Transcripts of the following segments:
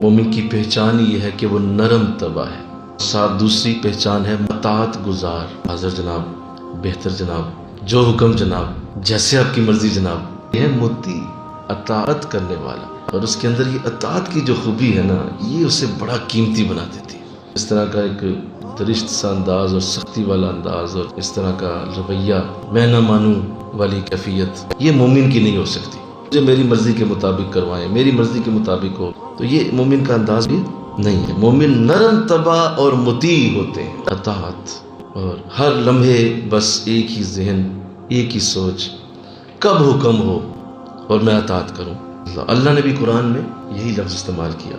مومن کی پہچان یہ ہے کہ وہ نرم طبع ہے. ساتھ دوسری پہچان ہے اطاعت گزار. حاضر جناب، بہتر جناب، جو حکم جناب، جیسے آپ کی مرضی جناب. یہ متی اطاعت کرنے والا، اور اس کے اندر یہ اطاعت کی جو خوبی ہے نا، یہ اسے بڑا قیمتی بنا دیتی ہے. اس طرح کا ایک درشت سا انداز اور سختی والا انداز اور اس طرح کا رویہ، میں نہ مانوں والی کیفیت، یہ مومن کی نہیں ہو سکتی. مجھے میری مرضی کے مطابق کروائیں، میری مرضی کے مطابق ہو، تو یہ مومن کا انداز بھی نہیں ہے. مومن نرم طبع اور مطیع ہوتے ہیں. اطاعت، اور ہر لمحے بس ایک ہی ذہن، ایک ہی سوچ، کب حکم ہو اور میں اطاعت کروں. اللہ نے بھی قرآن میں یہی لفظ استعمال کیا،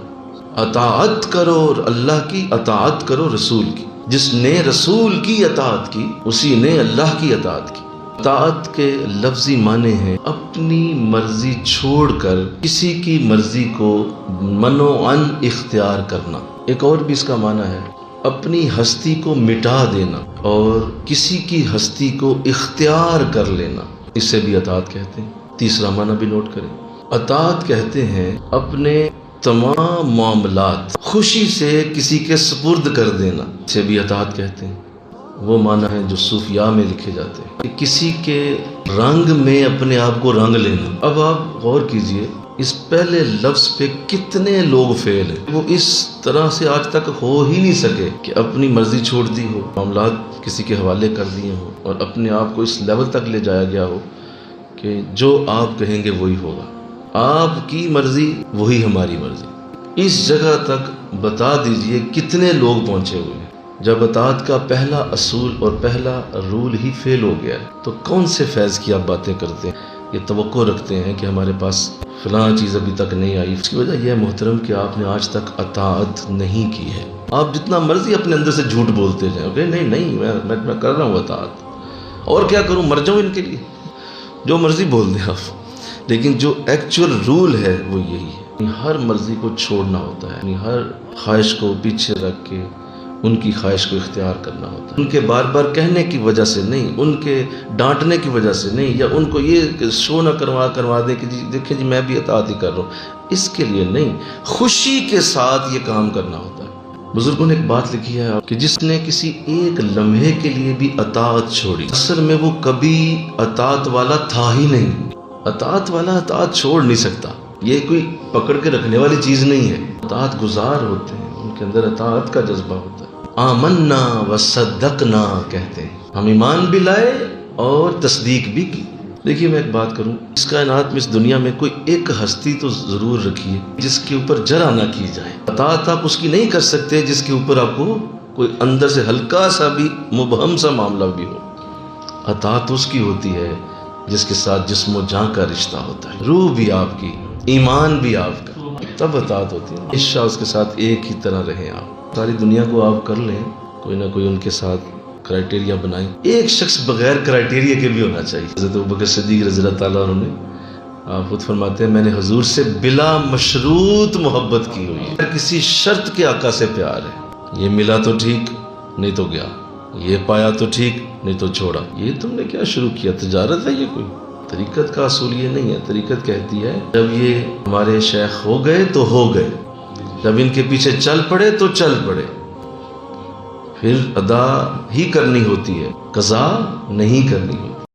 اطاعت کرو اور اللہ کی اطاعت کرو رسول کی. جس نے رسول کی اطاعت کی اسی نے اللہ کی اطاعت کی. اطاعت کے لفظی معنی ہیں اپنی مرضی چھوڑ کر کسی کی مرضی کو منوعاً اختیار کرنا. ایک اور بھی اس کا معنی ہے اپنی ہستی کو مٹا دینا اور کسی کی ہستی کو اختیار کر لینا، اسے بھی اطاعت کہتے ہیں. تیسرا معنی بھی نوٹ کریں، اطاعت کہتے ہیں اپنے تمام معاملات خوشی سے کسی کے سپرد کر دینا، اسے بھی اطاعت کہتے ہیں. وہ معنی ہیں جو صوفیاء میں لکھے جاتے ہیں کہ کسی کے رنگ میں اپنے آپ کو رنگ لینا. اب آپ غور کیجئے اس پہلے لفظ پہ کتنے لوگ فیل ہیں. وہ اس طرح سے آج تک ہو ہی نہیں سکے کہ اپنی مرضی چھوڑ دی ہو، معاملات کسی کے حوالے کر دیے ہوں، اور اپنے آپ کو اس لیول تک لے جایا گیا ہو کہ جو آپ کہیں گے وہی ہوگا، آپ کی مرضی وہی ہماری مرضی. اس جگہ تک بتا دیجئے کتنے لوگ پہنچے ہوئے ہیں. جب اطاعت کا پہلا اصول اور پہلا رول ہی فیل ہو گیا ہے تو کون سے فیض کی آپ باتیں کرتے ہیں؟ یہ توقع رکھتے ہیں کہ ہمارے پاس فلاں چیز ابھی تک نہیں آئی. اس کی وجہ یہ ہے محترم کہ آپ نے آج تک اطاعت نہیں کی ہے. آپ جتنا مرضی اپنے اندر سے جھوٹ بولتے جائیں کہ نہیں میں کر رہا ہوں اطاعت، اور کیا کروں، مر جاؤں ان کے لیے، جو مرضی بول دیں آپ. لیکن جو ایکچوئل رول ہے وہ یہی ہے، ہر مرضی کو چھوڑنا ہوتا ہے، ہر خواہش کو پیچھے رکھ کے ان کی خواہش کو اختیار کرنا ہوتا ہے. ان کے بار بار کہنے کی وجہ سے نہیں، ان کے ڈانٹنے کی وجہ سے نہیں، یا ان کو یہ شو نہ کروا دیں کہ جی دیکھیں جی میں بھی اطاعت ہی کر رہا ہوں، اس کے لیے نہیں، خوشی کے ساتھ یہ کام کرنا ہوتا ہے. بزرگوں نے ایک بات لکھی ہے کہ جس نے کسی ایک لمحے کے لیے بھی اطاعت چھوڑی، اصل میں وہ کبھی اطاعت والا تھا ہی نہیں. اطاعت والا اطاعت چھوڑ نہیں سکتا، یہ کوئی پکڑ کے رکھنے والی چیز نہیں ہے. اطاعت گزار ہوتے ہیں، ان کے اندر اطاعت کا جذبہ ہوتا ہے. آمنا و صدقنا کہتے ہیں، ہم ایمان بھی لائے اور تصدیق بھی کی. دیکھیے میں ایک بات کروں، اس کائنات میں اس دنیا میں کوئی ایک ہستی تو ضرور رکھیے جس کے اوپر جرا نہ کی جائے. اطاعت آپ اس کی نہیں کر سکتے جس کے اوپر آپ کو کوئی اندر سے ہلکا سا بھی مبہم سا معاملہ بھی ہو. اطاعت اس کی ہوتی ہے جس کے ساتھ جسم و جان کا رشتہ ہوتا ہے، روح بھی آپ کی، ایمان بھی آپ کا، تب اطاعت ہوتی ہے. عشاء اس کے ساتھ ایک ہی طرح رہیں. آپ ساری دنیا کو آپ کر لیں، کوئی نہ کوئی ان کے ساتھ کرائٹیریا بنائیں. ایک شخص بغیر کرائٹیریا کے بھی ہونا چاہیے. حضرت ابوبکر صدیق رضی اللہ تعالیٰ عنہ نے، آپ خود فرماتے ہیں میں نے حضور سے بلا مشروط محبت کی ہوئی ہے، کسی شرط کے آقا سے پیار ہے. یہ ملا تو ٹھیک، نہیں تو گیا، یہ پایا تو ٹھیک، نہیں تو چھوڑا. یہ تم نے کیا شروع کیا؟ تجارت ہے یہ کوئی؟ طریقت کا اصول یہ نہیں ہے. طریقت کہتی ہے جب یہ ہمارے شیخ ہو گئے تو ہو گئے، جب ان کے پیچھے چل پڑے تو چل پڑے، پھر ادا ہی کرنی ہوتی ہے، قضا نہیں کرنی ہوتی.